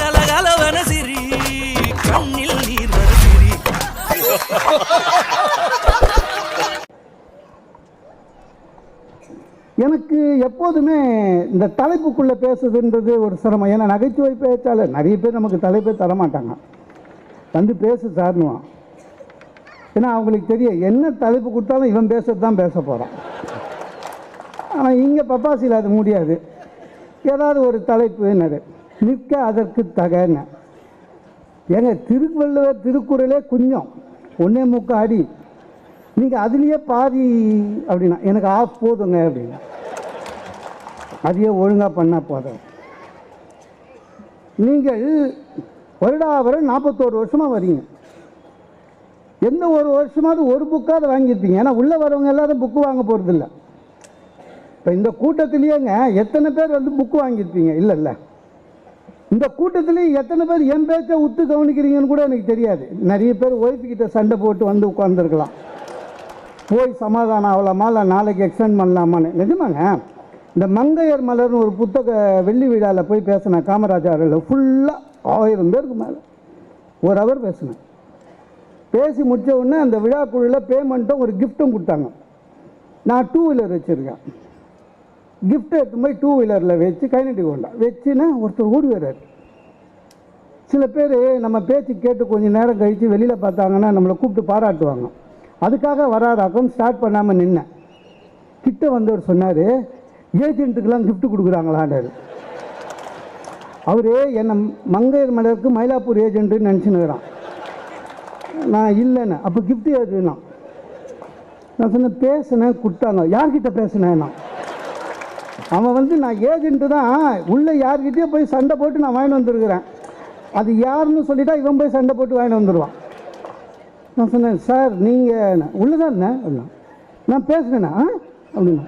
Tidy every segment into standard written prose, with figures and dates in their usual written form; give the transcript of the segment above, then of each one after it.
கலகலவன சிரி கண்ணில் நீர் வர சிரி. எனக்கு எப்போதுமே இந்த தலைப்புக்குள்ளே பேசுதுன்றது ஒரு சிரமம். ஏன்னா நகைச்சுவை பேச்சாளர் நிறைய பேர் நமக்கு தலைப்பே தரமாட்டாங்க, வந்து பேசு சார்னுவான். ஏன்னா அவங்களுக்கு தெரியும் என்ன தலைப்பு கொடுத்தாலும் இவன் பேசுறது தான் பேச போகிறான். ஆனால் இங்கே பப்பாசியில் அது முடியாது. ஏதாவது ஒரு தலைப்பு நிற்க அதற்கு தகன. ஏங்க திருவள்ளுவர் திருக்குறளே கொஞ்சம் 1.25 அடி, நீங்கள் அதுலேயே பாதி அப்படின்னா எனக்கு ஆஃப் போதுங்க அப்படின்னா அதையே ஒழுங்காக பண்ணால் போதும். நீங்கள் வருடாவரம் 41 வருஷமாக வரீங்க. எந்த ஒரு வருஷமாவது ஒரு புக்காவது வாங்கியிருப்பீங்க. ஏன்னா உள்ளே வரவங்க எல்லாரும் புக்கு வாங்க போகிறதில்ல. இப்போ இந்த கூட்டத்திலேயேங்க எத்தனை பேர் வந்து புக்கு வாங்கியிருப்பீங்க? இல்லை இந்த கூட்டத்திலேயே எத்தனை பேர் என் பேச்சை உத்து கவனிக்கிறீங்கன்னு கூட எனக்கு தெரியாது. நிறைய பேர் ஒய்ஃபுக்கிட்ட சண்டை போட்டு வந்து உட்காந்துருக்கலாம். போய் சமாதானம் ஆகலாமா இல்லை நாளைக்கு எக்ஸ்டெண்ட் பண்ணலாமான்னு. நிஜமாங்க, இந்த மங்கையர் மலர்னு ஒரு புத்தக வெள்ளி விழாவில் போய் பேசினேன். காமராஜரில் ஃபுல்லாக 1000 பேருக்கு மேலே 1 ஹவர் பேசினேன். பேசி முடித்த உடனே அந்த விழாக்குழுவில் பேமெண்ட்டும் ஒரு கிஃப்ட்டும் கொடுத்தாங்க. நான் 2 வீலர் வச்சுருக்கேன். கிஃப்ட் எடுத்து போய் 2 வீலரில் வச்சு கைநட்டி கொண்டா வச்சுன்னா ஒருத்தர் ஓடி வர்றார். சில பேர் நம்ம பேச்சு கேட்டு கொஞ்சம் நேரம் கழித்து வெளியில் பார்த்தாங்கன்னா நம்மளை கூப்பிட்டு பாராட்டுவாங்க. அதுக்காக வராதாக்கம் ஸ்டார்ட் பண்ணாமல் நின்னேன். கிட்ட வந்தவர் சொன்னார், ஏஜென்ட்டுக்கெல்லாம் கிஃப்ட் கொடுக்குறாங்களான்றார். அவர் என்னை மங்கையர் மலருக்கு மயிலாப்பூர் ஏஜென்ட்டுன்னு நினச்சினுக்கிறான். நான் இல்லைன்னு. அப்போ கிஃப்ட் ஏதுன்னா நான் சொன்னேன், பேசினேன் கொடுத்தாங்க. யார்கிட்ட பேசினேன்? அவன் வந்து நான் ஏஜென்ட்டு தான், உள்ளே யார்கிட்டயோ போய் சண்டை போட்டு நான் வாங்கிட்டு வந்துருக்கிறேன். அது யாருன்னு சொல்லிட்டா இவன் போய் சண்டை போட்டு வாங்கிட்டு வந்துடுவான். நான் சொன்னேன், சார் நீங்கள் உள்ளதான் இருந்தேன் அப்படின்னா. நான் பேசுனேன்னா அப்படின்னா,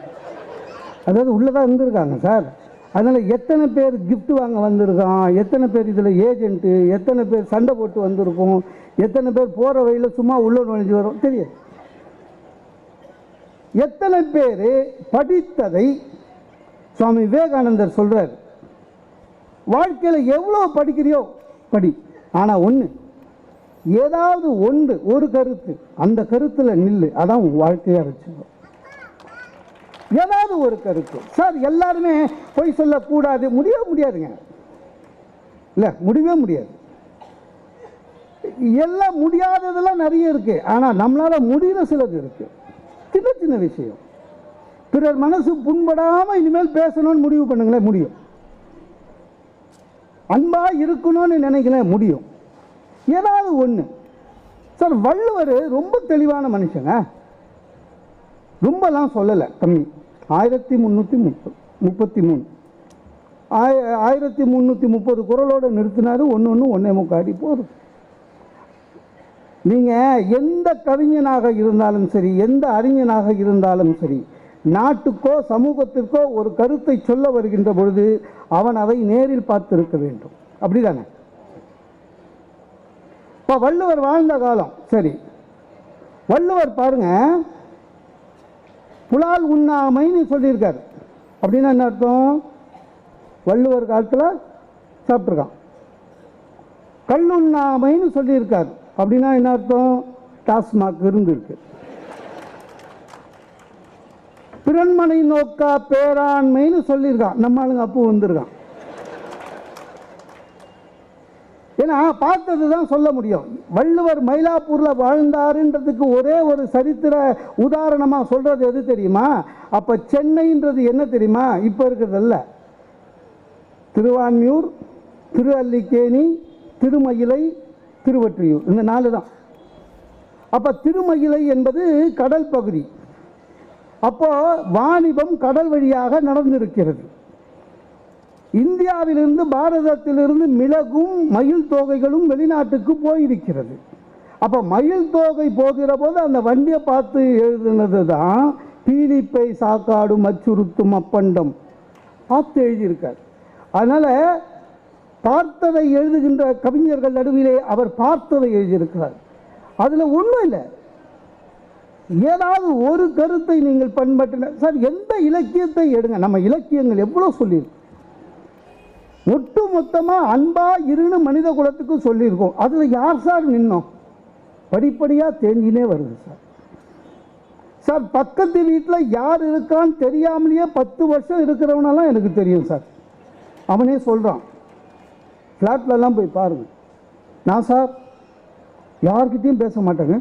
அதாவது உள்ளதான் இருந்திருக்காங்க சார். அதனால் எத்தனை பேர் கிஃப்ட் வாங்க வந்திருக்கான், எத்தனை பேர் இதில் ஏஜென்ட்டு, எத்தனை பேர் சண்டை போட்டு வந்திருக்கோம், எத்தனை பேர் போகிற வழியில் சும்மா உள்ள நுழைஞ்சு வரும் தெரியாது. எத்தனை பேர் படித்ததை சுவாமி விவேகானந்தர் சொல்கிறார், வாழ்க்கையில் எவ்வளோ படிக்கிறியோ படி, ஆனால் ஒன்று, ஏதாவது ஒன்று, ஒரு கருத்து, அந்த கருத்தில் நில்லு, அதான் உன் வாழ்க்கையாக வச்சுக்கோ. ஏதாவது ஒரு கருத்து. சார் எல்லாருமே போய் சொல்லக்கூடாது, முடியாதுங்க. இல்லை, முடியவே முடியாது. எல்லாம் முடியாததெல்லாம் நிறைய இருக்கு. ஆனால் நம்மளால் முடிகிற சிலது இருக்கு. சின்ன சின்ன விஷயம். பிறர் மனசு புண்படாமல் இனிமேல் பேசணும்னு முடிவு பண்ணுங்களேன், முடியும். அன்பாக இருக்கணும்னு நினைக்கிறேன், முடியும். ஏதாவது ஒன்று. சார் வள்ளுவர் ரொம்ப தெளிவான மனுஷங்க. ரொம்பலாம் சொல்லலை, கம்மி. 1333 1330 குறளோடு நிறுத்தினார். 1.25 அடி போதும். நீங்கள் எந்த கவிஞனாக இருந்தாலும் சரி, எந்த அறிஞனாக இருந்தாலும் சரி, நாட்டுக்கோ சமூகத்திற்கோ ஒரு கருத்தை சொல்ல வருகின்ற பொழுது அவன் அதை நேரில் பார்த்திருக்க வேண்டும். அப்படிதானே? இப்போ வள்ளுவர் வாழ்ந்த காலம் சரி. வள்ளுவர் பாருங்க, புலால் உண்ணாமைன்னு சொல்லியிருக்காரு. அப்படின்னா என்ன அர்த்தம்? வள்ளுவர் காலத்தில் சாப்பிட்ருக்கான். கல்லுண்ணாமைன்னு சொல்லியிருக்காரு. அப்படின்னா என்ன அர்த்தம்? டாஸ்மாக் இருந்திருக்கு. பிறன்மனை நோக்கா பேராண்மைன்னு சொல்லியிருக்கான். நம்ம ஆளுங்க அப்போ வந்திருக்கான். ஏன்னா பார்த்தது தான் சொல்ல முடியும். வள்ளுவர் மயிலாப்பூரில் வாழ்ந்தாருன்றதுக்கு ஒரே ஒரு சரித்திர உதாரணமாக சொல்கிறது எது தெரியுமா? அப்போ சென்னைன்றது என்ன தெரியுமா? இப்போ இருக்கிறதல்ல, திருவான்மியூர், திருஅல்லிக்கேணி, திருமயிலை, திருவொற்றியூர், இந்த 4 தான். அப்போ திருமயிலை என்பது கடல் பகுதி. அப்போ வாணிபம் கடல் வழியாக நடந்திருக்கிறது. இந்தியாவிலிருந்து பாரதத்திலிருந்து மிளகும் மயில் தோகைகளும் வெளிநாட்டுக்கு போயிருக்கிறது. அப்போ மயில் தோகை போகிற போது அந்த வண்டியை பார்த்து எழுதுனது தான் பீலிப்பை சாக்காடும் அச்சுறுத்தும் அப்பண்டம் பார்த்து எழுதியிருக்கார். அதனால் பார்த்ததை எழுதுகின்ற கவிஞர்கள் நடுவிலே அவர் பார்த்ததை எழுதியிருக்கிறார். அதில் ஒன்றும் இல்லை, ஏதாவது ஒரு கருத்தை நீங்கள் பண்பற்றின. சார் எந்த இலக்கியத்தை எடுங்க, நம்ம இலக்கியங்கள் எவ்வளோ சொல்லியிருக்கு. ஒட்டு மொத்தமாக அன்பா இருன்னு மனித குலத்துக்கு சொல்லியிருக்கோம். அதில் யார் சார் நின்னோம்? படிப்படியாக தேங்கினே வருது சார். சார் பக்கத்து வீட்டில் யார் இருக்கான்னு தெரியாமலேயே 10 வருஷம் இருக்கிறவனெல்லாம் எனக்கு தெரியும் சார். அவனே சொல்கிறான், ஃப்ளாட்லலாம் போய் பாருங்கள், நான் சார் யார்கிட்டையும் பேச மாட்டேங்க,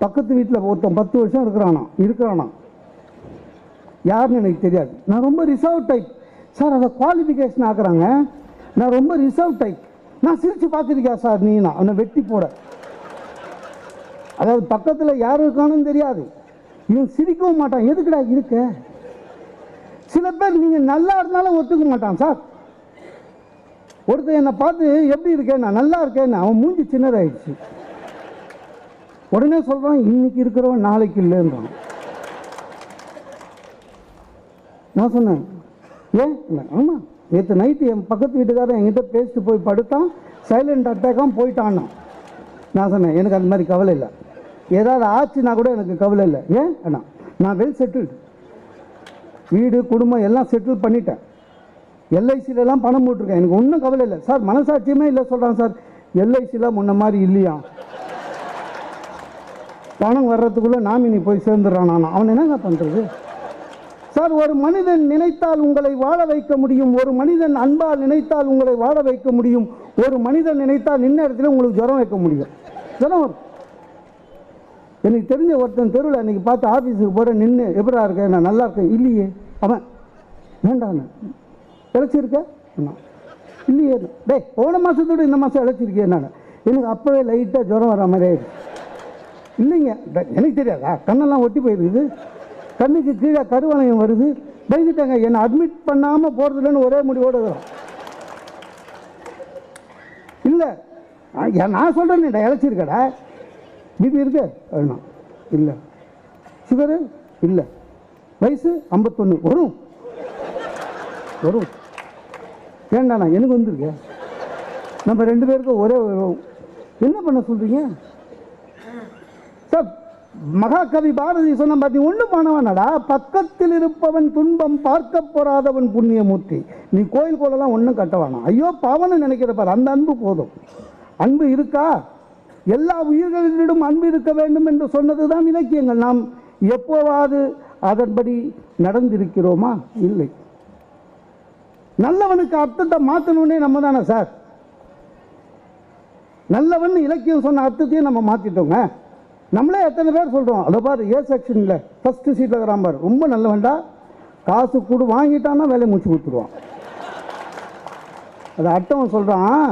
பக்கத்து வீட்டில் ஒருத்தன் 10 வருஷம் இருக்கிறானா யாருன்னு எனக்கு தெரியாது, நான் ரொம்ப ரிசர்வ் டைப் சார். அதை குவாலிஃபிகேஷன் ஆக்குறாங்க, நான் ரொம்ப ரிசர்வ் டைப். நான் சிரித்து பார்த்துருக்கேன் சார், நான் அவனை வெட்டி போட. அதாவது பக்கத்தில் யார் இருக்கானுன்னு தெரியாது, இவன் சிரிக்கவும் மாட்டான். எதுக்குடா இருக்க? சில பேர் நீங்கள் நல்லா இருந்தாலும் ஒத்துக்க மாட்டான் சார். ஒருத்தர் என்னை பார்த்து எப்படி இருக்கேன், நான் நல்லா இருக்கேன்னு, அவன் மூஞ்சி சின்னதாயிடுச்சு. உடனே சொல்கிறான், இன்னைக்கு இருக்கிறவன் நாளைக்கு இல்லைன்றான். நான் சொன்னேன், ஏன்? ஆமாம், நேற்று நைட்டு என் பக்கத்து வீட்டுக்காரன் என்கிட்ட பேசிட்டு போய் படுத்தான், சைலண்ட் அட்டாக்காக போயிட்டான்னா. நான் சொன்னேன், எனக்கு அந்த மாதிரி கவலை இல்லை, ஏதாவது ஆச்சுன்னா கூட எனக்கு கவலை இல்லை. ஏன்? நான் வெல் செட்டில்டு, வீடு குடும்பம் எல்லாம் செட்டில் பண்ணிட்டேன், எல்ஐசிலலாம் பணம் போட்டிருக்கேன், எனக்கு ஒன்றும் கவலை இல்லை சார். மனசாட்சியுமே இல்லை சொல்கிறான் சார். எல்ஐசிலாம் முன்ன மாதிரி இல்லையா, பணம் வர்றதுக்குள்ளே நாமினி போய் சேர்ந்துடுறான். அவன் என்னங்க பண்ணுறது சார்? ஒரு மனிதன் நினைத்தால் உங்களை வாழ வைக்க முடியும், ஒரு மனிதன் அன்பால் நினைத்தால் உங்களை வாழ வைக்க முடியும், ஒரு மனிதன் நினைத்தால் நின்ன இடத்துல உங்களுக்கு ஜுரம் வைக்க முடியும். ஜுரம் வரும். எனக்கு தெரிஞ்ச ஒருத்தன் தெருவில் அன்றைக்கி பார்த்து ஆஃபீஸுக்கு போகிற நின்று எப்படா இருக்கேன், நான் நல்லா இருக்கேன். இல்லையே. அவன் வேண்டாண்ண இழைச்சிருக்கேன் இல்லையே. டேய் போன மாதத்தோடு இந்த மாதம் இழைச்சிருக்கேன். எனக்கு அப்போவே லைட்டாக ஜுரம் வர மாதிரி ஆயிடுச்சு. இல்லைங்க, எனக்கு தெரியாதா, கண்ணெல்லாம் ஒட்டி போயிருக்குது, கண்ணுக்கு கீழே கருவளையம் வருது, பயந்துட்டாங்க, என்னை அட்மிட் பண்ணாமல் போகிறதுலன்னு ஒரே முடிவோடு வரும். இல்லை நான் சொல்கிறேன்டா, இழைச்சிருக்கடா, பிபி இருக்கு அப்படின்னா இல்லை, சுகரு இல்லை, வயசு 51 வரும் ஏண்டாண்ணா எனக்கு வந்துருக்கு, நம்ம 2 பேருக்கும் ஒரே என்ன பண்ண சொல்கிறீங்க சார்? மகாகவி பாரதி சொன்ன பார்த்தீங்க, ஒன்றும் பண்ணவானடா, பக்கத்தில் இருப்பவன் துன்பம் பார்க்க போறாதவன் புண்ணியமூர்த்தி. நீ கோயில் கோலெல்லாம் ஒன்றும் கட்டவானா, ஐயோ பாவனை நினைக்கிறப்பார், அந்த அன்பு போதும். அன்பு இருக்கா? எல்லா உயிர்களிடம் அன்பு இருக்க வேண்டும் என்று சொன்னது தான் இலக்கியங்கள். நாம் எப்போவாது அதன்படி நடந்திருக்கிறோமா? இல்லை. நல்லவனுக்கு அர்த்தத்தை மாற்றணுன்னே நம்ம தானே சார். நல்லவன் இலக்கியம் சொன்ன அர்த்தத்தையும் நம்ம மாற்றிட்டோங்க. நம்மளே எத்தனை பேர் சொல்கிறோம், அதை பாரு ஏ செக்ஷனில் ஃபஸ்ட்டு சீட்டில் இருக்கிறான் பாரு, ரொம்ப நல்லவன்டா, காசு கூடு வாங்கிட்டான்னா வேலையை முடிச்சு கொடுத்துருவான். அது அர்த்தவன் சொல்கிறான்,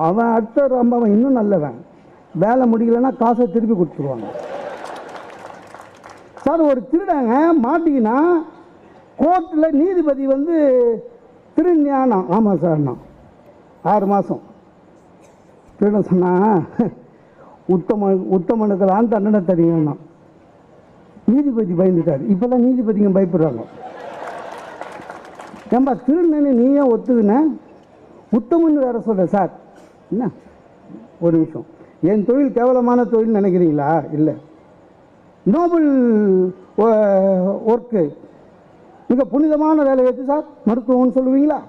அவன் அடுத்த ரொம்ப அவன் இன்னும் நல்லவன், வேலை முடியலன்னா காசை திருப்பி கொடுத்துருவாங்க சார். ஒரு திருடாங்க மாட்டிக்கினா கோர்ட்டில் நீதிபதி திருஞானம், ஆமாம் சார், நான் 6 மாதம் திருடன் சொன்னான், உத்தமனுக்கெல்லாம் தண்டனை தெரியும்னா நீதிபதி பயந்துட்டார். இப்போல்லாம் நீதிபதிங்க பயப்படுறாங்க. ஏன்பா திருநன்னு நீயே ஒத்துக்கின, உத்தமன் வேற சொல்ற சார். என்ன ஒரு நிமிஷம், என் தொழில் கேவலமான தொழில் நினைக்கிறீங்களா? இல்லை, நோபல் ஒர்க்கு, மிக புனிதமான வேலை வச்சு சார் மருத்துவம்னு சொல்லுவீங்களா?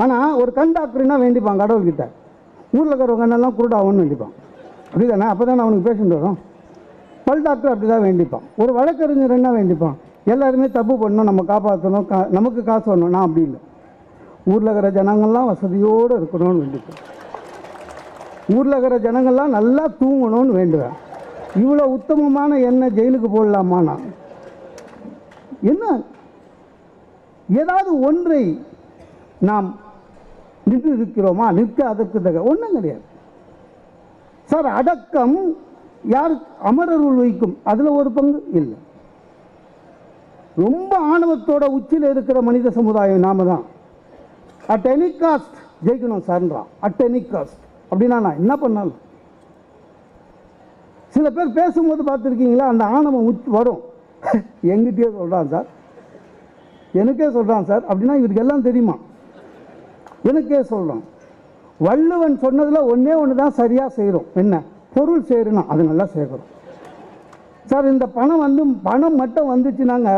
ஆனால் ஒரு கண் டாக்டர்னா வேண்டிப்பான் கடவுள்கிட்ட, ஊரில் இருக்கிறவங்க என்னெல்லாம் குருடாகும்னு வேண்டிப்பான், அப்படி தானே? அப்போ தானே அவனுக்கு பேஷண்ட் வரும். பல் டாக்டர் அப்படி தான் வேண்டிப்பான். ஒரு வழக்கறிஞர் என்ன வேண்டிப்பான், எல்லாருமே தப்பு பண்ணணும், நம்ம காப்பாற்றணும், நமக்கு காசு வரணும். நான் அப்படி இல்லை, ஊரில் இருக்கிற ஜனங்கள்லாம் வசதியோடு இருக்கணும்னு வேண்டிப்பேன், ஊரில் இருக்கிற ஜனங்கள்லாம் நல்லா தூங்கணும்னு வேண்டுவேன். இவ்வளோ உத்தமமான என்ன ஜெயிலுக்கு போடலாமா? நான் என்ன ஏதாவது ஒன்றை நாம் நின்று இருக்கிறோமா? நிற்க அதற்கு தக ஒன்றும் கிடையாது சார். அடக்கம் யார் அமரருள் வைக்கும், அதில் ஒரு பங்கு இல்லை. ரொம்ப ஆணவத்தோட உச்சியில் இருக்கிற மனித சமுதாயம் நாம தான். அட் எனி காஸ்ட் ஜெயிக்கணும் சார்ன்றான். அட் எனி காஸ்ட் அப்படின்னா நான் என்ன பண்ணாலும். சில பேர் பேசும்போது பார்த்துருக்கீங்களா, அந்த ஆணவம் வரும், எங்கிட்டே சொல்கிறான் சார், எனக்கே சொல்கிறான் சார் அப்படின்னா இவருக்கு எல்லாம் தெரியுமா? எனக்கே சொல்கிறான். வள்ளுவன் சொன்னதில் ஒன்று தான் சரியாக செய்கிறோம். என்ன பொருள் சேருனா அது நல்லா சேர்க்குறோம் சார். இந்த பணம் பணம் மட்டும் வந்துச்சுனாங்க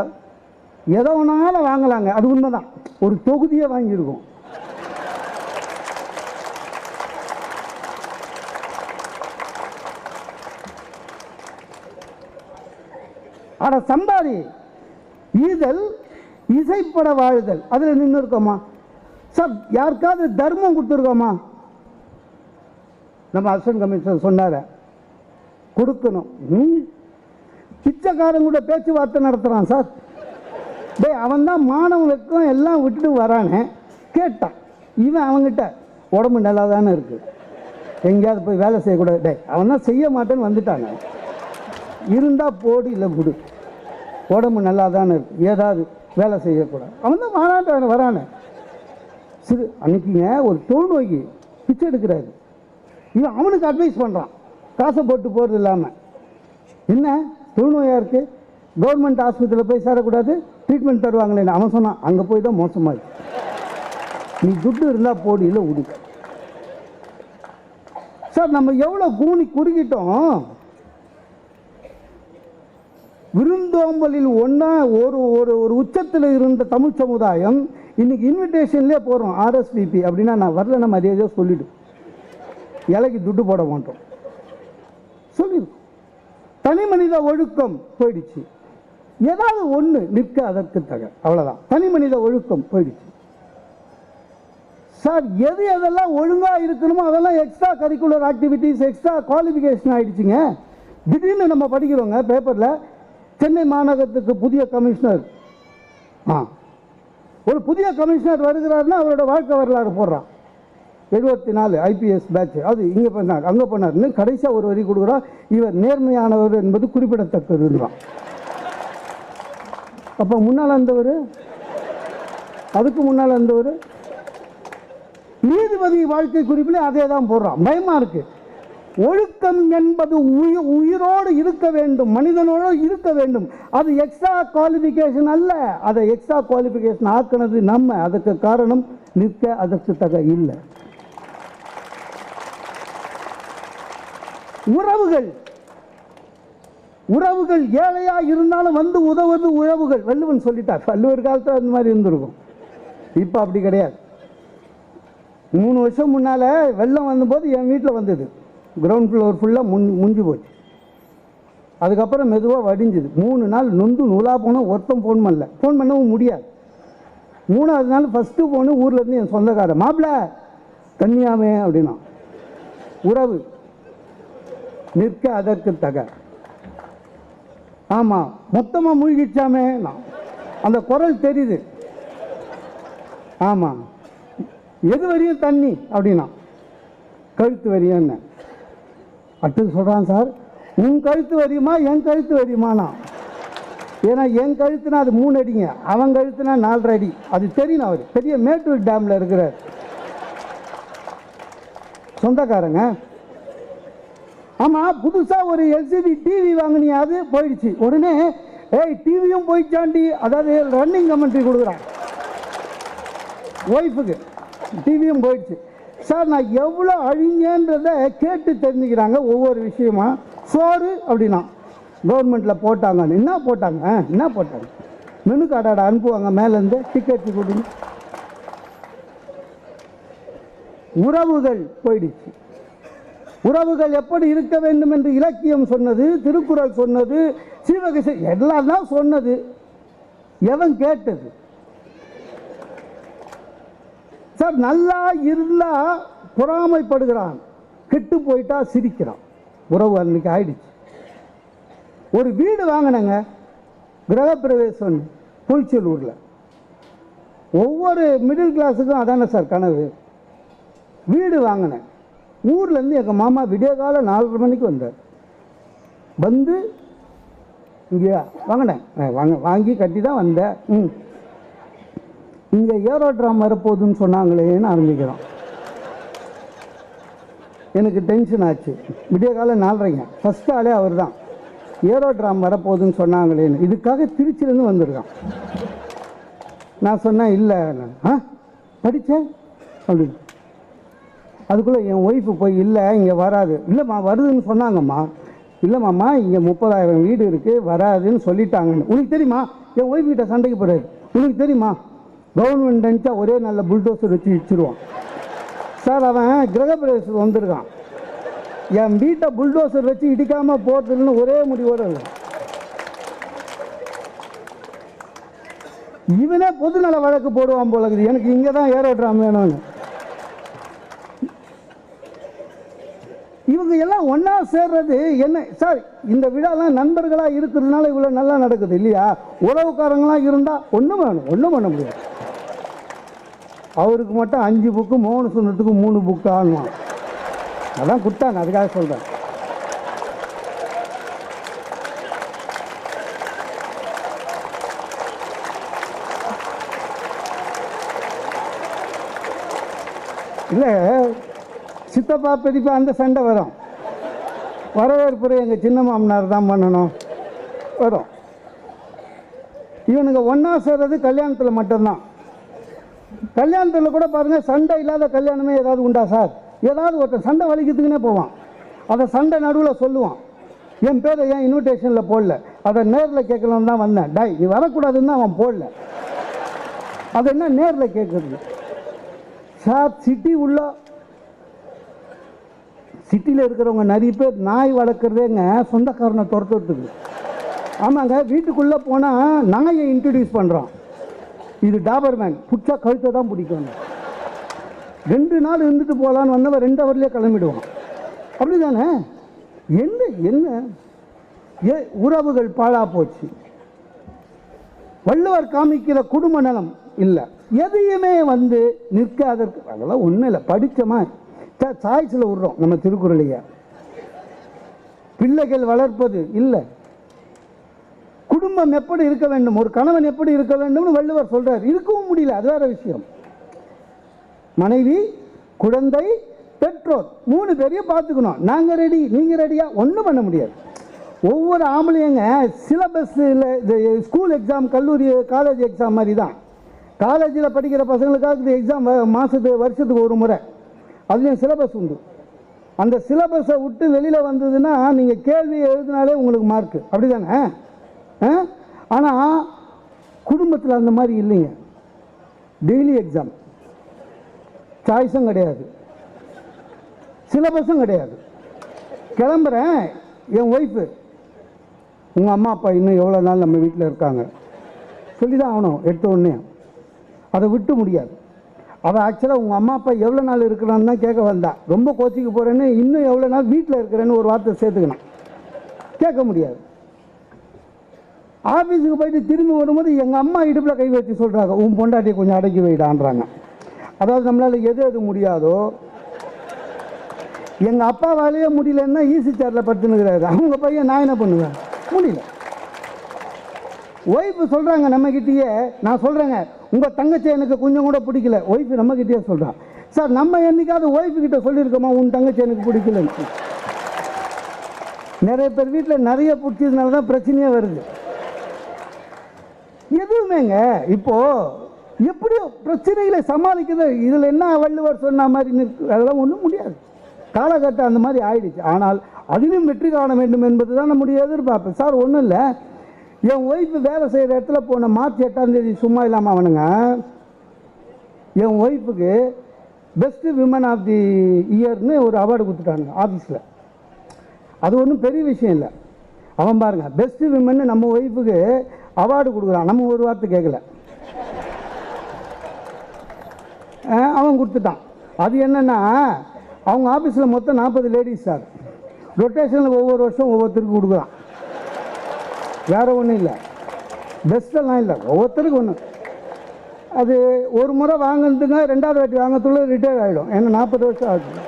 எதை வேணாலும் வாங்கலாங்க, அது உண்மைதான். ஒரு தொகுதியை வாங்கியிருக்கோம். அட சம்பாதி ஈதல் இசைப்பட வாழ்தல், அதில் நின்று இருக்கோமா சார்? யாருக்காவது தர்மம் கொடுத்துருக்கோமா? நம்ம அசிஸ்டன்ட் கமிஷனர் சொன்னார கொடுக்கணும். பிச்சைக்காரன் கூட பேச்சுவார்த்தை நடத்துகிறான் சார். டே அவன் தான் மாணவன் வெக்கம் எல்லாம் விட்டுட்டு வரானே, கேட்டான். இவன் அவங்ககிட்ட உடம்பு நல்லா தானே இருக்குது, எங்கேயாவது போய் வேலை செய்யக்கூடாது. டே அவன் தான் செய்ய மாட்டேன்னு வந்துட்டாங்க. இருந்தால் போடு, இல்லை விடு, உடம்பு நல்லா தானே இருக்குது, ஏதாவது வேலை செய்யக்கூடாது. அவன் தான் வாழான்ட்டு வரானே. சரி அன்னைக்குங்க ஒரு தொழுநோய்க்கு பிச்சை எடுக்கிறாரு. இவன் அவனுக்கு அட்வைஸ் பண்ணுறான், காசை போட்டு போகிறது இல்லாமல். என்ன தொழுநோயாக இருக்குது, கவர்மெண்ட் ஆஸ்பத்திரியில் போய் சேரக்கூடாது, ட்ரீட்மெண்ட் தருவாங்களேன்னு அவன் சொன்னான். அங்கே போய் தான் மோசமாக, நீ துட்டு இருந்தால் போடு, இல்லை விடு. சார் நம்ம எவ்வளோ கூனி குறுகிட்டோம். விருந்தோம்பலில் ஒன்றா ஒரு ஒரு ஒரு உச்சத்தில் இருந்த தமிழ் சமுதாயம் இன்னைக்கு இன்விடேஷன்லேயே போகிறோம். ஆர்எஸ்விபி அப்படின்னா நான் வரல, நம்ம மரியாதையாக சொல்லிவிடு, இலைக்கு துட்டு போட மாட்டோம் சொல்லிடு. தனி மனித ஒழுக்கம் போயிடுச்சு. ஏதாவது ஒன்று நிற்க அதற்கு தக, அவ்வளோதான். தனி மனித ஒழுக்கம் போயிடுச்சு சார். எது எதெல்லாம் ஒழுங்காக இருக்கணுமோ அதெல்லாம் extra curricular activities, extra qualification ஆகிடுச்சிங்க. திடீர்னு நம்ம படிக்கிறோங்க பேப்பரில், சென்னை மாநகரத்துக்கு புதிய கமிஷனர், ஒரு புதிய கமிஷனர் வருகிறாருன்னா அவரோட வாழ்க்கை வரலாறு போடுறான். 74 IPS பேட்ச், அது இங்கே பண்ணார் அங்கே பண்ணார்னு கடைசியாக ஒரு வரி கொடுக்குறான். இவர் நேர்மையானவர் என்பது குறிப்பிடத்தக்கதுன்றான். அப்போ முன்னால் இருந்தவர், அதுக்கு முன்னால் இருந்தவர், நீதிபதி வாழ்க்கை குறிப்பில் அதே தான் போடுறான். பயமாக இருக்கு. ஒழுக்கம் என்பது உயிரோடு இருக்க வேண்டும், மனிதனோடு இருக்க வேண்டும். அது எக்ஸ்ட்ரா குவாலிஃபிகேஷன் அல்ல. அதை எக்ஸ்ட்ரா குவாலிஃபிகேஷன் ஆக்கினது நம்ம. அதுக்கு காரணம் நிற்க அதற்கு தக இல்லை. உறவுகள், உறவுகள் ஏழையா இருந்தாலும் வந்து உதவுவது உறவுகள். வள்ளுவன் சொல்லிட்டார். வள்ளுவர் காலத்தில் அந்த மாதிரி இருந்திருக்கும், இப்போ அப்படி கிடையாது. 3 வருஷம் முன்னால் வெள்ளம் வந்தபோது என் வீட்டில் வந்தது. கிரவுண்ட் ஃப்ளோர் ஃபுல்லாக முஞ்சி போச்சு. அதுக்கப்புறம் மெதுவாக வடிஞ்சுது. 3 நாள் நொந்து நூலாக போனோம். ஒருத்தம் ஃபோன் பண்ணல, ஃபோன் பண்ணவும் முடியாது. 3வது நாள் ஃபஸ்ட்டு ஃபோனு ஊர்லேருந்து என் சொந்தக்காரன், மாப்பிள்ள தண்ணியாமே அப்படின்னா. உறவு நிற்க அதற்கு தக. ஆமாம் மொத்தமாக மூழ்கிச்சாமே, நான் அந்த குரல் தெரியுது. ஆமாம் எது வரையும் தண்ணி அப்படின்னா, கழுத்து வரியும் என்ன அடுத்து சொல்கிறான் சார். உன் கழுத்து வரியுமா என் கழுத்து வரியுமாண்ணா? ஏன்னா என் கழுத்துனா அது 3 அடிங்க, அவன் கழுத்துனா 4.5 அடி. அது தெரியும். அவர் பெரிய மேட்டூர் டேமில் இருக்கிற சொந்தக்காரங்க. ஆமாம் புதுசாக ஒரு LCD டிவி வாங்கினியா, அது போயிடுச்சு. உடனே ஏய் டிவியும் போயிடுச்சாண்டி, அதாவது ரன்னிங் கமெண்ட்ரி கொடுக்குறான் ஒய்ஃபுக்கு. டிவியும் போயிடுச்சு சார். நான் எவ்வளோ அழிஞ்சேன்றதை கேட்டு தெரிஞ்சுக்கிறாங்க ஒவ்வொரு விஷயமா. சோறு அப்படின்னா கவர்மெண்ட்டில் போட்டாங்க. என்ன போட்டாங்க, என்ன போட்டாங்க, மெனு கார்டாட அனுப்புவாங்க மேலேருந்து, டிக்கெட்டு கொடுங்க. உறவுகள் போயிடுச்சு. உறவுகள் எப்படி இருக்க வேண்டும் என்று இலக்கியம் சொன்னது, திருக்குறள் சொன்னது, சீவகை எல்லாம் தான் சொன்னது. எவன் கேட்டது சார்? நல்லா இருந்தா பொறாமைப்படுகிறான், கெட்டு போயிட்டா சிரிக்கிறான். உறவு அன்னைக்கு ஆயிடுச்சு. ஒரு வீடு வாங்கினேங்க, கிரகப்பிரவேசம் புளிச்சலூரில். ஒவ்வொரு மிடில் கிளாஸுக்கும் அதானே சார் கனவு. வீடு வாங்கினேன். ஊர்லேருந்து எங்கள் மாமா விடிய காலை 4:30 மணிக்கு வந்தார். வந்து இங்கே வாங்கினேன், வாங்கி கட்டி தான் வந்தேன். இங்கே ஏரோட்ராம் வரப்போகுதுன்னு சொன்னாங்களேன்னு ஆரம்பிக்கிறான். எனக்கு டென்ஷன் ஆச்சு. விடிய காலம் 4:30, ஃபஸ்ட்டு ஆளே அவர் தான். ஏரோட்ராம் வரப்போகுதுன்னு சொன்னாங்களேன்னு. இதுக்காக திருச்சியிலேருந்து வந்திருக்கான். நான் சொன்னேன் இல்லை, படித்தேன் அப்படின்னு. அதுக்குள்ளே என் ஒய்ஃபு போய் இல்லை இங்கே வராது. இல்லைம்மா வருதுன்னு சொன்னாங்கம்மா. இல்லை மாமா இங்கே 30,000 வீடு இருக்குது வராதுன்னு சொல்லிட்டாங்கன்னு. உனக்கு தெரியுமா? என் ஒய்ஃப் கிட்ட சண்டைக்கு போகிறாரு. உனக்கு தெரியுமா கவர்மெண்ட் நினச்சா ஒரே நல்ல புல்டோசர் வச்சு இடிச்சிருவான் சார். அவன் கிரகப்பிரவேசத்துக்கு வந்திருக்கான், என் வீட்டை புல்டோசர் வச்சு இடிக்காமல் போகிறதுன்னு ஒரே முடிவோடு இல்லை. இவனே பொதுநல வழக்கு போடுவான் போல இருக்குது, எனக்கு இங்கே தான் ஏரோட்ராம் வேணும்னு. இவங்க எல்லாம் ஒன்றா சேர்றது என்ன சார்? இந்த விழாலாம் நண்பர்களாக இருக்கிறதுனால இவ்வளோ நல்லா நடக்குது இல்லையா? உறவுக்காரங்களாம் இருந்தால் ஒன்றும் வேணும், ஒன்றும் பண்ண முடியாது. அவருக்கு மட்டும் 5 புக்கு, மோகன சுந்தரத்துக்கு 3 புக்கு ஆனுவான். அதான் கொடுத்தாங்க, அதுக்காக சொல்கிறேன். இல்லை சித்தப்பா பெரியப்பா அந்த சண்டை வரும். வரவேற்புரை எங்கள் சின்ன மாமனார் தான் பண்ணணும் வரும். இவனுங்க ஒன்றா சேர்றது கல்யாணத்தில் மட்டும்தான். கல்யாணத்தில் கூட பாருங்கள், சண்டை இல்லாத கல்யாணமே ஏதாவது உண்டா சார்? ஏதாவது ஒருத்தர் சண்டை வலிக்கிறதுக்குன்னே போவான். அதை சண்டை நடுவில் சொல்லுவான், என் பேரை ஏன் இன்விடேஷனில் போடல, அதை நேரில் கேட்கலாம் தான் வந்தேன். டை நீ வரக்கூடாதுன்னு அவன் போடல. அதை என்ன நேரில் கேட்குறது சார்? சிட்டியில் இருக்கிறவங்க நிறைய பேர் நாய் வளர்க்குறதேங்க சொந்தக்காரனை துரத்துறதுக்கு. ஆமாங்க, வீட்டுக்குள்ளே போனால் நாயை இன்ட்ரடியூஸ் பண்ணுறான். இது டாபர்மேன், பிடிச்சா கழுத்தை தான் பிடிக்கணும். 2 நாள் இருந்துட்டு போகலான்னு வந்தவன் 2 ஹவர்லேயே கிளம்பிடுவான். அப்படி தானே? என்ன உறவுகள் பாழா போச்சு. வள்ளுவர் காமிக்கிற குடும்ப நலம் இல்லை, எதையுமே நிற்காதற்கு. அதெல்லாம் ஒன்றும் இல்லை, படித்தமா சாய்ஸில் விடுறோம் நம்ம திருக்குறளையா. பிள்ளைகள் வளர்ப்பது இல்லை, குடும்பம் எப்படி இருக்க வேண்டும், ஒரு கணவன் எப்படி இருக்க வேண்டும்னு வள்ளுவர் சொல்றார். இருக்கவும் முடியல, அது வேற விஷயம். மனைவி, குழந்தை, பெற்றோர் 3 பேரையும் பார்த்துக்கணும். நாங்கள் ரெடி, நீங்கள் ரெடியா? ஒன்றும் பண்ண முடியாது. ஒவ்வொரு ஆம்பளையங்க சிலபஸில் ஸ்கூல் எக்ஸாம், கல்லூரி காலேஜ் எக்ஸாம் மாதிரி தான். காலேஜில் படிக்கிற பசங்களுக்காக இந்த எக்ஸாம் வருஷத்துக்கு ஒரு முறை, அதுலேயும் சிலபஸ் உண்டு. அந்த சிலபஸை விட்டு வெளியில் வந்ததுன்னா நீங்கள் கேள்வி எழுதினாலே உங்களுக்கு மார்க்கு. அப்படி தானே? ஆனால் குடும்பத்தில் அந்த மாதிரி இல்லைங்க. டெய்லி எக்ஸாம், சாய்ஸும் கிடையாது, சிலபஸும் கிடையாது. கிளம்புறேன், என் ஒய்ஃபு, உங்கள் அம்மா அப்பா இன்னும் எவ்வளோ நாள் நம்ம வீட்டில் இருக்காங்க சொல்லி தான் ஆகணும். எடுத்த உடனே அதை விட்டு முடியாது. அவள் ஆக்சுவலாக உங்கள் அம்மா அப்பா எவ்வளோ நாள் இருக்கிறான்னு தான் கேட்க வந்தா. ரொம்ப கோச்சிக்கு போகிறேன்னு இன்னும் எவ்வளோ நாள் வீட்டில் இருக்கிறேன்னு ஒரு வார்த்தை சேர்த்துக்கணும். கேட்க முடியாது. ஆஃபீஸுக்கு போயிட்டு திரும்பி வரும்போது எங்கள் அம்மா இடுப்பில் கை வச்சு சொல்கிறாங்க, உன் பொண்டாட்டியை கொஞ்சம் அடக்கி வைடான்றாங்க. அதாவது நம்மளால் எது முடியாதோ, எங்கள் அப்பா வேலையே முடியலன்னா ஈஸி சேரில் படுத்துனுக்கிறாரு. அவங்க பையன் நான் என்ன பண்ணுவேன்? முடியல. ஒய்ஃபு சொல்கிறாங்க நம்மக்கிட்டேயே, நான் சொல்கிறேங்க உங்கள் தங்கச்சி எனக்கு கொஞ்சம் கூட பிடிக்கல. ஒய்ஃபு நம்மக்கிட்டேயே சொல்கிறான். சார் நம்ம என்னைக்காவது ஒய்ஃபு கிட்ட சொல்லியிருக்கோமா உன் தங்கச்சி எனக்கு பிடிக்கலன்னு? நிறைய பேர் வீட்டில் நிறைய பிடிச்சதுனால தான் பிரச்சனையே வருது. எதுவுமேங்க இப்போது எப்படியோ பிரச்சனைகளை சமாளிக்குது. இதில் என்ன வள்ளுவர் சொன்ன மாதிரி அதெல்லாம் ஒன்றும் முடியாது. காலகட்டம் அந்த மாதிரி ஆயிடுச்சு. ஆனால் அதிலும் வெற்றி காண வேண்டும் என்பது தான் நம்முடைய எதிர்பார்ப்பு. சார் ஒன்றும் இல்லை, என் ஒய்ஃபு வேலை செய்கிற இடத்துல போன மார்ச் 8ஆம் தேதி சும்மா இல்லாமல் அவனுங்க என் ஒய்ஃபுக்கு பெஸ்ட்டு விமன் ஆஃப் தி இயர்னு ஒரு அவார்டு கொடுத்துட்டாங்க ஆஃபீஸில். அது ஒன்றும் பெரிய விஷயம் இல்லை. அவன் பாருங்கள், பெஸ்ட்டு விமன்னு நம்ம ஒய்ஃபுக்கு அவார்டு கொடுக்குறான். நம்ம ஒரு வார்த்தை கேட்கல, அவன் கொடுத்துட்டான். அது என்னென்னா, அவங்க ஆஃபீஸில் மொத்தம் 40 லேடிஸ் சார். ரொட்டேஷனில் ஒவ்வொரு வருஷம் ஒவ்வொருத்தருக்கு கொடுக்குறான். வேறு ஒன்றும் இல்லை, பெஸ்ட்டெல்லாம் இல்லை, ஒவ்வொருத்தருக்கு ஒன்று. அது ஒரு முறை வாங்கினதுங்க 2வது வாட்டி வாங்கிறதுக்குள்ள ரிட்டையர் ஆகிடும். ஏன்னா 40 வருஷம் ஆகுது.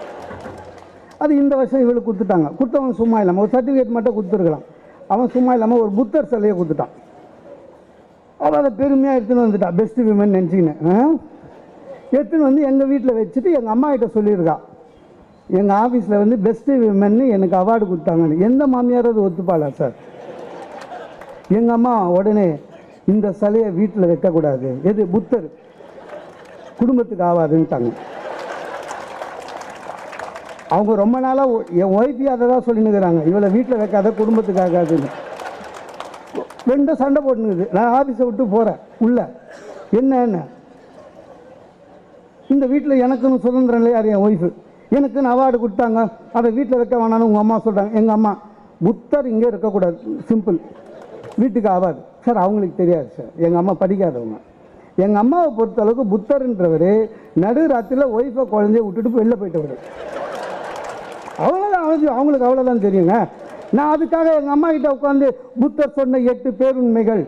அது இந்த வருஷம் இவளுக்கு கொடுத்துட்டாங்க. கொடுத்தவன் சும்மா இல்லாமல் ஒரு சர்டிஃபிகேட் மட்டும் கொடுத்துருக்கலாம். அவன் சும்மா இல்லாமல் ஒரு புத்தர் சிலையை கொடுத்துட்டான். அவள் அதை பெருமையாக எடுத்துன்னு வந்துட்டான், பெஸ்ட்டு விமன் நினச்சிக்கின்னு. எடுத்துன்னு வந்து எங்கள் வீட்டில் வச்சுட்டு எங்கள் அம்மா கிட்ட சொல்லியிருக்கா, எங்கள் ஆஃபீஸில் பெஸ்ட்டு விமன்னு எனக்கு அவார்டு கொடுத்தாங்கன்னு. எந்த மாமியாராவது ஒத்துப்பாளா சார்? எங்கள் அம்மா உடனே இந்த சிலையை வீட்டில் வைக்கக்கூடாது, எது புத்தர் குடும்பத்துக்கு ஆகாதுன்ட்டாங்க. அவங்க ரொம்ப நாளாக என் ஒய்ஃபி அதை தான் சொல்லினுக்கிறாங்க, இவளை வீட்டில் வைக்காத குடும்பத்துக்காகாதுன்னு. ரெண்டும் சண்டை போட்டுனுக்குது. நான் ஆஃபீஸை விட்டு போகிறேன் உள்ள, என்ன இந்த வீட்டில் எனக்குன்னு சுதந்திரம் இல்லை. யார்? என் ஒய்ஃபு. எனக்குன்னு அவார்டு கொடுத்தாங்க, அதை வீட்டில் வைக்க வேணான்னு உங்கள் அம்மா சொல்கிறாங்க. எங்கள் அம்மா, புத்தர் இங்கே இருக்கக்கூடாது, சிம்பிள், வீட்டுக்கு ஆகாது சார். அவங்களுக்கு தெரியாது சார், எங்கள் அம்மா படிக்காதவங்க. எங்கள் அம்மாவை பொறுத்தளவுக்கு புத்தர்ன்றவர் நடு ராத்திரியில் ஒய்ஃபை குழந்தைய விட்டுட்டு வெளில போயிட்டு வரும். அவ்வளோதான், அவங்களுக்கு அவ்வளோதான் தெரியுங்க. நான் அதுக்காக எங்கள் அம்மா கிட்ட உட்காந்து புத்தர் சொன்ன 8 பேருண்மைகள்,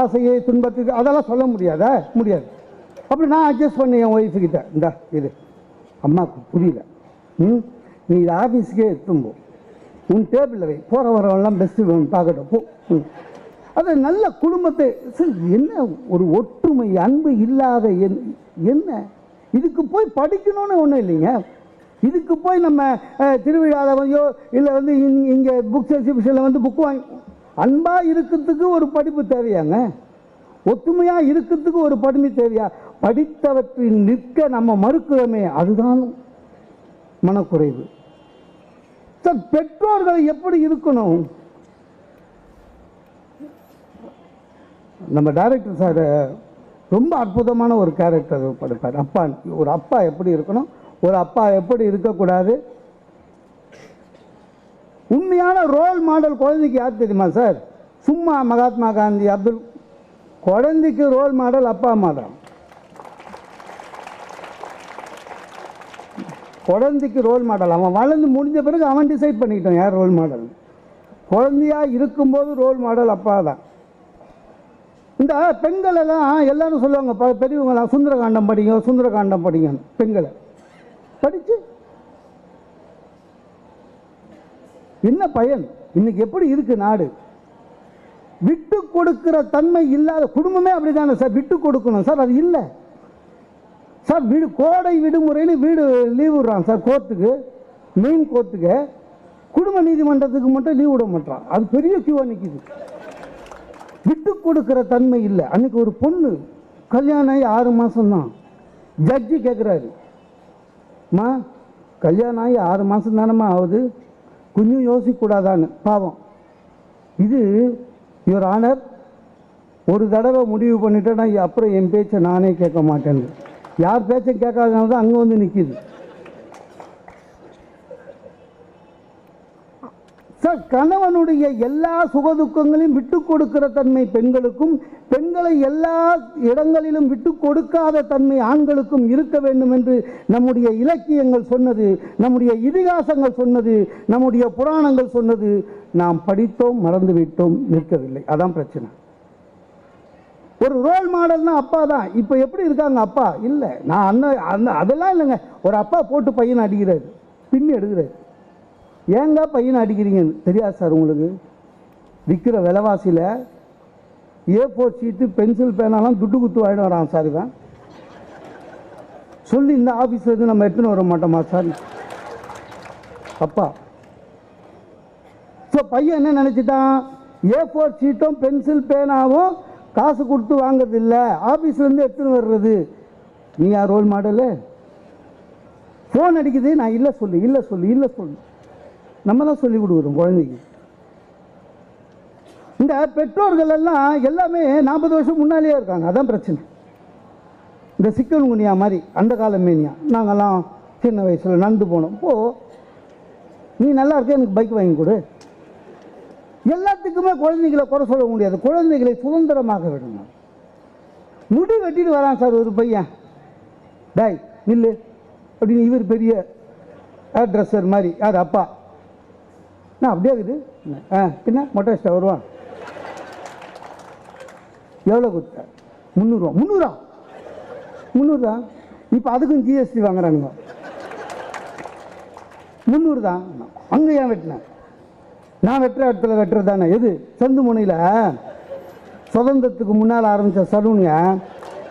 ஆசையை துன்பத்துக்கு, அதெல்லாம் சொல்ல முடியாதா? முடியாது. அப்படி நான் அட்ஜஸ்ட் பண்ணேன் என் ஒய்ஃபுக்கிட்ட, இந்தா இது அம்மாவுக்கு புரியல, நீ இது ஆஃபீஸுக்கே எடுத்தும்போ, உன் டேபிளில் வை, போகிற வரவெல்லாம் பெஸ்ட்டு பார்க்கட்டும் போ. அது நல்ல குடும்பத்தை சார். என்ன ஒரு ஒற்றுமை அன்பு இல்லாத என்ன இதுக்கு போய் படிக்கணும்னு ஒன்றும் இல்லைங்க. இதுக்கு போய் நம்ம திருவிழாவையோ இல்லை வந்து இங்கே புக்ஸ் எக்ஸிபிஷனில் வந்து புக்கு வாங்கி அன்பாக இருக்கிறதுக்கு ஒரு படிப்பு தேவையாங்க, ஒத்துமையாக இருக்கிறதுக்கு ஒரு படிப்பு தேவையா? படித்தவற்றில் நிற்க நம்ம மறுக்கிறோமே, அதுதான் மனக்குறைவு சார். பெற்றோர்கள் எப்படி இருக்கணும்? நம்ம டைரக்டர் சார் ரொம்ப அற்புதமான ஒரு கேரக்டர் படிப்பார். அப்பா, ஒரு அப்பா எப்படி இருக்கணும், ஒரு அப்பா எப்படி இருக்கக்கூடாது. உண்மையான ரோல் மாடல் குழந்தைக்கு யார் தெரியுமா சார்? சும்மா மகாத்மா காந்தி, அப்துல், குழந்தைக்கு ரோல் மாடல் அப்பா அம்மா தான். குழந்தைக்கு ரோல் மாடல் அவன் வளர்ந்து முடிஞ்ச பிறகு அவன் டிசைட் பண்ணிக்கிட்டான் யார் ரோல் மாடல். குழந்தையா இருக்கும்போது ரோல் மாடல் அப்பா தான். இந்த பெண்கள் எல்லாம் எல்லாரும் சொல்லுவாங்க, பெரியவங்களாம் சுந்தரகாண்டம் படிங்க, சுந்தரகாண்டம் படிங்க. பெண்களை படிச்சு என்ன பயன்? இன்னைக்கு எப்படி இருக்கு நாடு? விட்டு கொடுக்கிற தன்மை இல்லாத குடும்பமே அப்படிதானே சார். விட்டு கொடுக்கணும் சார், அது இல்லை சார். வீடு கோடை விடுமுறைன்னு வீடு லீவ் விடுறான் சார் கோர்ட்டுக்கு, மெயின் கோர்ட்டுக்கு. குடும்ப நீதிமன்றத்துக்கு மட்டும் லீவ் விட மாட்டான், அது பெரிய கியூவாக நிற்கிது. விட்டு கொடுக்கிற தன்மை இல்லை. அன்னைக்கு ஒரு பொண்ணு கல்யாணம் ஆகி 6 மாதம்தான், ஜட்ஜி கேட்குறாரு, அம்மா கல்யாணம் ஆகி 6 மாதம் தானம்மா ஆகுது, கொஞ்சம் யோசிக்கக்கூடாதான்னு. பாவம். இது யுவர் ஆனர், ஒரு தடவை முடிவு பண்ணிட்டேன்னா அப்புறம் என் பேச்சை நானே கேட்க மாட்டேன்னு. யார் பேச்சை கேட்காதனால தான் அங்கே வந்து நிற்கிது சார். கணவனுடைய எல்லா சுகதுக்கங்களையும் விட்டு கொடுக்கிற தன்மை பெண்களுக்கும், பெண்களை எல்லா இடங்களிலும் விட்டு கொடுக்காத தன்மை ஆண்களுக்கும் இருக்க வேண்டும் என்று நம்முடைய இலக்கியங்கள் சொன்னது, நம்முடைய இதிகாசங்கள் சொன்னது, நம்முடைய புராணங்கள் சொன்னது. நாம் படித்தோம், மறந்துவிட்டோம், நிற்கவில்லை. அதான் பிரச்சனை. ஒரு ரோல் மாடல்னா அப்பா தான். இப்போ எப்படி இருக்காங்க அப்பா? இல்லை, நான் அதெல்லாம் இல்லைங்க. ஒரு அப்பா போட்டு பையனை அடிக்கிறாரு, பின்னி எடுக்கிறாரு. ஏங்க பையனை அடிக்கிறீங்கன்னு தெரியாது சார் உங்களுக்கு. விற்கிற விலைவாசியில் A4 ஷீட்டு, பென்சில், பேனாலாம் துட்டு குத்து வாங்கிட்டு வரான் சார். இவன் சொல்லி இந்த ஆஃபீஸில் இருந்து நம்ம எடுத்துன்னு வர மாட்டோமா சார் அப்பா? ஸோ பையன் என்ன நினச்சிட்டான், A4 ஷீட்டும் பென்சில் பேனாவும் காசு கொடுத்து வாங்கிறது இல்லை, ஆஃபீஸ்லேருந்து எடுத்துன்னு வர்றது. நீ யார் ரோல் மாடலு? ஃபோன் அடிக்குது, நான் இல்லை சொல்லு, இல்லை சொல்லு, இல்லை சொல்லு. நம்ம தான் சொல்லி கொடுக்குறோம் குழந்தைக்கு. இந்த பெற்றோர்கள் எல்லாம் எல்லாமே 40 வருஷம் முன்னாலேயே இருக்காங்க. அதான் பிரச்சனை. இந்த சிக்கன் குனியா மாதிரி அந்த கால மேனியா. நாங்கள்லாம் சின்ன வயசில் நடந்து போனோம். நீ நல்லா இருக்க, எனக்கு பைக் வாங்கி கொடு. எல்லாத்துக்குமே குழந்தைகளை குறை சொல்ல முடியாது. குழந்தைகளை சுதந்திரமாக விடணும். முடி வெட்டிட்டு வரான் சார் ஒரு பையன், டாய் நில்லு அப்படின்னு. இவர் பெரிய ஹேர் ட்ரெஸ்ஸர் மாதிரி, யார் அப்பா. நான் அப்படியே இருக்குது. பின்ன மொட்டை அடிச்சிட்டா வருவான். எவ்வளோ கொடுத்த? 300 ரூபா. 300 தான். இப்போ அதுக்கும் ஜிஎஸ்டி வாங்குறானுங்க. 300 தான். அங்கே ஏன் வெட்டினேன்? நான் வெட்டுற இடத்துல வெட்டுறது தானே. எது? சந்து முனையில் சுதந்திரத்துக்கு முன்னால் ஆரம்பித்த சலூனுங்க.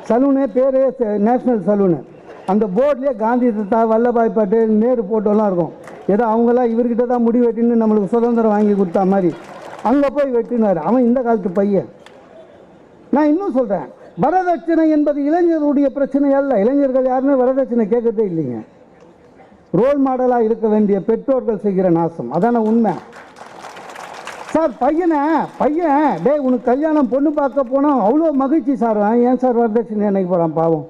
சலூனே பேரே நேஷ்னல் சலூனு. அந்த போர்ட்லேயே காந்தி தாத்தா, வல்லபாய் பட்டேல், நேரு போட்டோலாம் இருக்கும். ஏதோ அவங்களாம் இவர்கிட்ட தான் முடி வெட்டின்னு நம்மளுக்கு சுதந்திரம் வாங்கி கொடுத்தா மாதிரி அங்கே போய் வெட்டினார். அவன் இந்த காலத்து பையன். நான் இன்னும் சொல்கிறேன், வரதட்சணை என்பது இளைஞர்களுடைய பிரச்சனை அல்ல. இளைஞர்கள் யாருமே வரதட்சணை கேட்கறதே இல்லைங்க. ரோல் மாடலாக இருக்க வேண்டிய பெற்றோர்கள் செய்கிற நாசம். அதான உண்மை சார். பையன் டேய் உனக்கு கல்யாணம் பொண்ணு பார்க்க போனோம் அவ்வளோ மகிழ்ச்சி சார். ஏன் சார் வரதட்சணை என்னைக்கு போகிறான் பாவம்,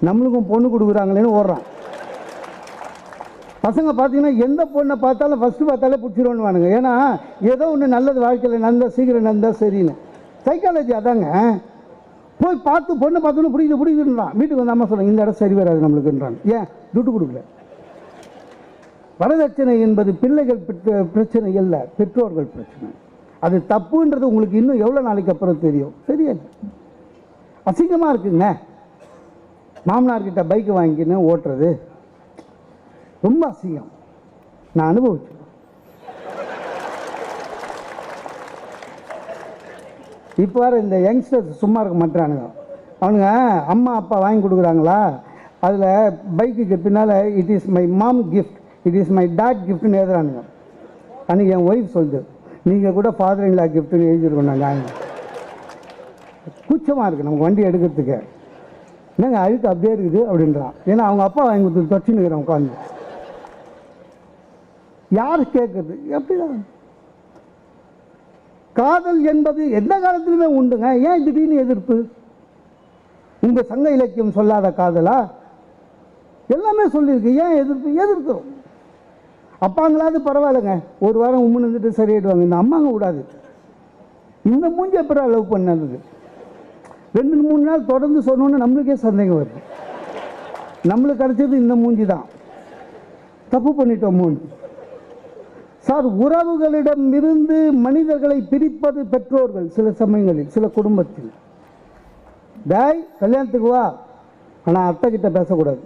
நம்மளுக்கும் பொண்ணு கொடுக்குறாங்களேன்னு ஓடுறான். பசங்க பார்த்தீங்கன்னா எந்த பொண்ணை பார்த்தாலும் ஃபஸ்ட்டு பார்த்தாலே பிடிச்சிருவோன்னு வானுங்க. ஏன்னா ஏதோ ஒன்று நல்லது வாழ்க்கையில் நடந்தால் சீக்கிரம் நடந்தால் சரின்னு. சைக்காலஜி அதாங்க. போய் பார்த்து பொண்ணை பார்த்தோன்னு பிடிக்குதுன்றான். வீட்டுக்கு வந்து அம்மா சொல்கிறாங்க இந்த இடம் சரி வராது நம்மளுக்குன்றான். ஏன் துட்டு கொடுக்கல. வரதட்சணை என்பது பிள்ளைகள் பிரச்சனை இல்லை, பெற்றோர்கள் பிரச்சனை. அது தப்புன்றது உங்களுக்கு இன்னும் எவ்வளோ நாளைக்கு அப்புறம் தெரியும். சரியா? அசிங்கமாக இருக்குங்க. மாமனார்கிட்ட பைக்கு வாங்கின்னு ஓட்டுறது ரொம்ப அசிங்கம். நான் அனுபவிச்சேன். இப்போ வர இந்த யங்ஸ்டர்ஸ் சும்மா இருக்க மாட்டானுங்க. அவனுங்க அம்மா அப்பா வாங்கி கொடுக்குறாங்களா, அதில் பைக்குக்கு பின்னால் it is my mom gift, it is my dad கிஃப்ட்னு எழுதுறானுங்க. அன்றைக்கி என் ஒய்ஃப் சொல்லுது நீங்கள் கூட ஃபாதர் இன் லா கிஃப்ட்னு எழுதிருக்கோம். நாங்கள் கூச்சமாக இருக்குது நமக்கு வண்டி எடுக்கிறதுக்கு. என்னங்க அழுக்கு அப்படியே இருக்குது அப்படின்றான். ஏன்னா அவங்க அப்பா வாங்கி கொடுத்து தொச்சின்னுக்கிறோம் உட்காந்து. யார் கேட்குறது? எப்படிதான் காதல் என்பது எந்த காலத்திலுமே உண்டுங்க. ஏன் திடீர்னு எதிர்ப்பு? உங்கள் சங்க இலக்கியம் சொல்லாத காதலா? எல்லாமே சொல்லியிருக்கு. ஏன் எதிர்ப்பு? எதிர்க்கிறோம். அப்பாங்களாவது பரவாயில்லைங்க, ஒரு வாரம் உம்முன்னு இருந்துட்டு சரியாயிடுவாங்க. இந்த அம்மாங்க கூடாது. இந்த மூஞ்சி எப்படா லவ் பண்ணது? 2-3 நாள் தொடர்ந்து சொன்னோன்னு நம்மளுக்கே சந்தேகம் வருது. நம்மளுக்கு கிடைச்சது இந்த மூஞ்சி தான். தப்பு பண்ணிட்டோமோன்னு. சார், உறவுகளிடம் இருந்து மனிதர்களை பிரிப்பது பெற்றோர்கள். சில சமயங்களில் சில குடும்பத்தில் டாய் கல்யாணத்துக்கு வா, ஆனால் அத்தை கிட்ட பேசக்கூடாது.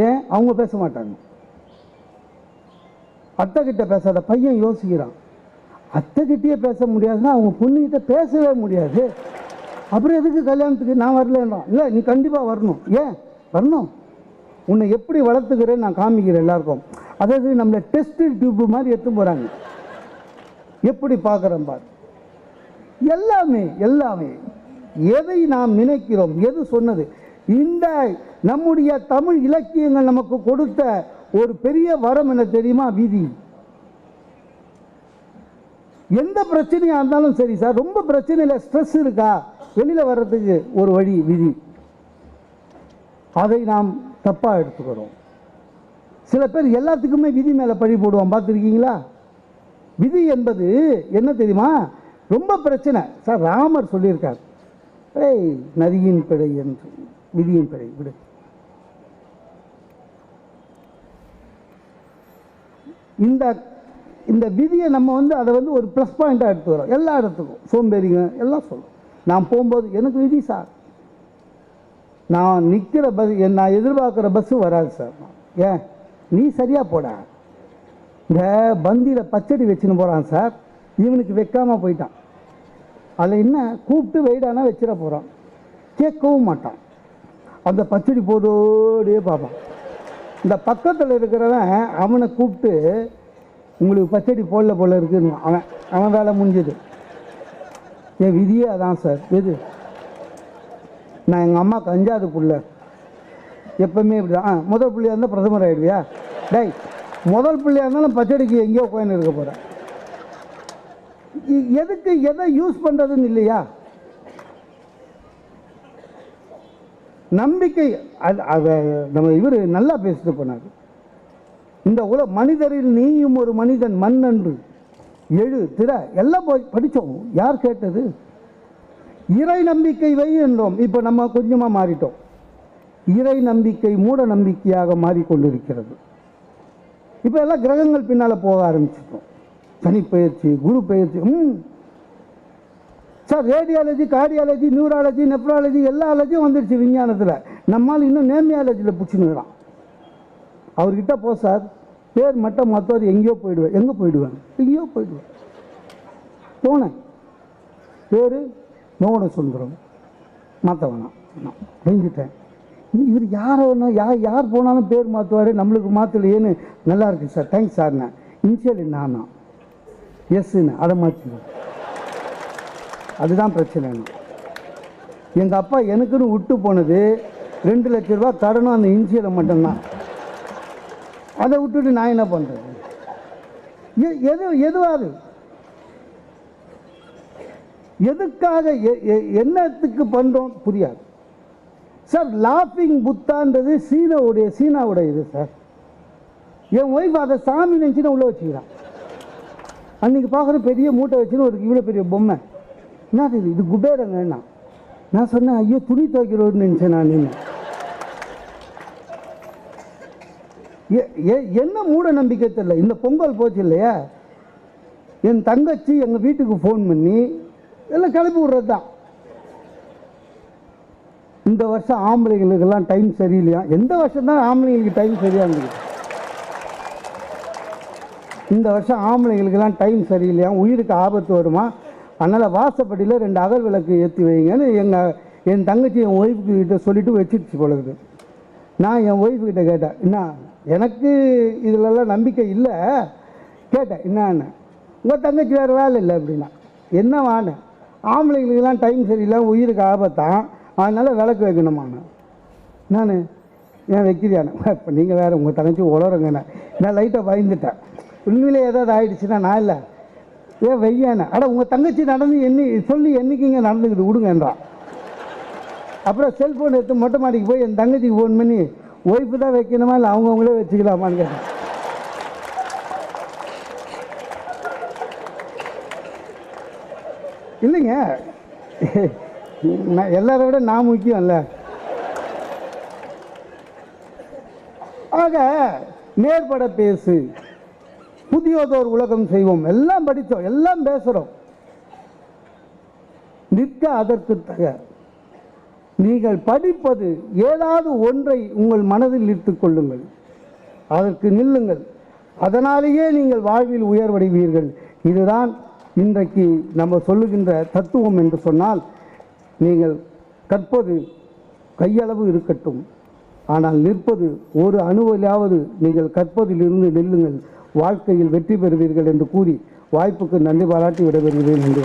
ஏன்? அவங்க பேச மாட்டாங்க. அத்தை கிட்ட பேசாத பையன் யோசிக்கிறான். அத்தை கிட்டே பேச முடியாதுன்னா அவங்க பொண்ணுகிட்ட பேசவே முடியாது. அப்புறம் எதுக்கு கல்யாணத்துக்கு? நான் வரலன்றான். இல்லை நீ கண்டிப்பாக வரணும். ஏன் வரணும்? உன்னை எப்படி வளர்த்துக்கிறேன்னு நான் காமிக்கிறேன் எல்லாருக்கும். அதாவது நம்மளை டெஸ்ட் டியூப் மாதிரி எடுத்து போகிறாங்க. எப்படி பார்க்குறோம் பார். எல்லாமே எதை நாம் நினைக்கிறோம், எது சொன்னது. இந்த நம்முடைய தமிழ் இலக்கியங்கள் நமக்கு கொடுத்த ஒரு பெரிய வரம் என்ன தெரியுமா? விதி. எந்த பிரச்சனையாக இருந்தாலும் சரி சார், ரொம்ப பிரச்சனையில் ஸ்ட்ரெஸ் இருக்கா, வெளியில் வர்றதுக்கு ஒரு வழி விதி. அதை நாம் தப்பாக எடுத்துக்கிறோம். சில பேர் எல்லாத்துக்குமே விதி மேலே பழி போடுவான். பார்த்துருக்கீங்களா? விதி என்பது என்ன தெரியுமா? ரொம்ப பிரச்சனை சார். ராமர் சொல்லியிருக்கார், ஏய் நதியின் பிழை என்று, விதியின் பிழை விடு. இந்த விதியை நம்ம அதை ஒரு ப்ளஸ் பாயிண்டாக எடுத்து வரோம். எல்லா இடத்துக்கும் சோம்பேறிங்க எல்லாம் சொல்லும். நான் போகும்போது எனக்கு விதி சார், நான் நிற்கிற பஸ், நான் எதிர்பார்க்குற பஸ்ஸு வராது சார். ஏன்? நீ சரியாக போட. இந்த பந்தியில் பச்சடி வச்சுன்னு போகிறான் சார், இவனுக்கு வைக்காமல் போயிட்டான். அதில் என்ன கூப்பிட்டு வெயிடானா வச்சிட போகிறான், கேட்கவும் மாட்டான். அந்த பச்சடி போதோடையே பார்ப்பான். இந்த பக்கத்தில் இருக்கிறவன் அவனை கூப்பிட்டு உங்களுக்கு பச்சடி போடல போல இருக்குன்னு அவன் வேலை முடிஞ்சது. என் விதியே அதான் சார். எது? நான் எங்கள் அம்மாவுக்கு 5வது புள்ள, எப்பவுமே இப்படி தான். முதல் பிள்ளையாக இருந்தால் பிரதமர் ஆகிடுவியா? டேய், முதல் பிள்ளையாக இருந்தாலும் பச்சடிக்கு எங்கேயோ கோயின் இருக்க போகிறேன். எதுக்கு எதை யூஸ் பண்ணுறதுன்னு இல்லையா? நம்பிக்கை. அதை நம்ம இவர் நல்லா பேசிட்டு போனார். இந்த மனிதரில் நீயும் ஒரு மனிதன் மண்ணன்று எழு திற எல்லாம் போய் படித்தோம். யார் கேட்டது? இறை நம்பிக்கை வை என்றோம். இப்போ நம்ம கொஞ்சமாக மாறிட்டோம். இறை நம்பிக்கை மூட நம்பிக்கையாக மாறிக்கொண்டிருக்கிறது. இப்போ எல்லாம் கிரகங்கள் பின்னால் போக ஆரம்பிச்சிட்டோம். சனி பயிற்சி, குரு பயிற்சி. Sir, radiology, cardiology, neurology, nephrology எல்லா அலஜியும் வந்துடுச்சு விஞ்ஞானத்தில். நம்மால் இன்னும் நேமியாலஜியில் பிடிச்சின்னுக்கிறான். அவர்கிட்ட போ சார், பேர் மட்டும் மற்றவர் எங்கேயோ போயிடுவேன். எங்கே போயிடுவேன்? எங்கேயோ போயிடுவேன். போனேன், பேர் மோகன சுந்தரம், மாற்றவேணா செஞ்சுட்டேன். இவர் யாரோ யார் போனாலும் பேர் மாற்றுவார், நம்மளுக்கு மாற்றலையேன்னு. நல்லா இருக்கு சார், தேங்க்ஸ் சார்ண்ணே. இனிஷியல் நானா எஸ்ன்னு அதை மாற்றினேன். அதுதான் பிரச்சனை. எங்கள் அப்பா எனக்குன்னு விட்டு போனது 2 லட்ச ரூபா கடனும் அந்த இனிஷியலை மட்டும்தான். அதை விட்டுட்டு நான் என்ன பண்ணுறது? எதுவாது எதுக்காக என்னத்துக்கு பண்ணுறோம் புரியாது சார். லாஃபிங் புத்தான்றது சீனாவுடைய இது சார். என் ஒய்ஃப் அதை சாமி நினச்சின்னு உள்ளே வச்சுக்கிறான். அன்றைக்கி பார்க்குற பெரிய மூட்டை வச்சுன்னு ஒரு இவ்வளோ பெரிய பொம்மை. என்ன இது குபேரங்கண்ணா. நான் சொன்னேன், ஐயோ துணி துவைக்கிறோன்னு நினச்சேன் நான். என்ன மூட நம்பிக்கை தெரியல. இந்த பொங்கல் போச்சு இல்லையா, என் தங்கச்சி எங்கள் வீட்டுக்கு ஃபோன் பண்ணி எல்லாம் கிளப்பி விட்றது தான். இந்த வருஷம் ஆம்பளைங்களுக்கெல்லாம் டைம் சரியில்லையா? எந்த வருஷம் தான் ஆம்பளைங்களுக்கு டைம் சரியாக இருந்தது? இந்த வருஷம் ஆம்பளைங்களுக்கெல்லாம் டைம் சரியில்லையா, உயிருக்கு ஆபத்து வருமா, அதனால் வாசப்படியில் 2 அகல் விளக்கு ஏற்றி வைங்கன்னு என் தங்கச்சி என் ஒய்ஃபுக்கு கிட்ட சொல்லிவிட்டு வச்சிருச்சு பொழுது. நான் என் ஒய்ஃபுக்கிட்ட கேட்டேன், என்ன எனக்கு இதிலெல்லாம் நம்பிக்கை இல்லை. கேட்டேன் என்னன்னு. உங்கள் தங்கச்சி வேறு வேலை இல்லை அப்படின்னா. என்ன வான்னு? ஆம்பளைங்களுக்கெல்லாம் டைம் சரியில்லை, உயிருக்கு ஆபத்தான், அதனால் விளக்கு வைக்கணுமான்னு. நான் ஏன் வைக்கிறியானே? இப்போ நீங்கள் வேறு உங்கள் தங்கச்சி உளருங்கண்ணே. நான் லைட்டாக பயந்துட்டேன். உண்மையிலே ஏதாவது ஆகிடுச்சுன்னா நான் இல்லை ஏன் வெய்யானே. ஆனால் உங்கள் தங்கச்சி நடந்து சொல்லி என்றைக்குங்க நடந்துக்கிட்டு விடுங்கன்றான். அப்புறம் செல்ஃபோன் எடுத்து மொட்டை மாடிக்கு போய் என் தங்கச்சிக்கு ஃபோன் பண்ணி ஒய்ஃபு தான் வைக்கணுமா இல்லை அவங்கவுங்களே வச்சுக்கலாமான்னு கேட்டேன். இல்லைங்க, நான் எல்லாரை விட நான் முக்கியம் இல்லை. ஆக நேர்பட பேசு, புதியதோர் உலகம் செய்வோம், எல்லாம் படித்தோம், எல்லாம் பேசுகிறோம். நிற்க அதற்கு தக. நீங்கள் படிப்பது ஏதாவது ஒன்றை உங்கள் மனதில் நிறுத்திக் கொள்ளுங்கள், அதற்கு நில்லுங்கள். அதனாலேயே நீங்கள் வாழ்வில் உயர்வடைவீர்கள். இதுதான் இன்றைக்கு நம்ம சொல்லுகின்ற தத்துவம் என்று சொன்னால், நீங்கள் கற்பது கையளவு இருக்கட்டும், ஆனால் நிற்பது ஒரு அணுவிலாவது நீங்கள் கற்பதிலிருந்து நில்லுங்கள், வாழ்க்கையில் வெற்றி பெறுவீர்கள் என்று கூறி வாய்ப்புக்கு நன்றி பாராட்டி விடைபெறுகிறேன். நன்றி.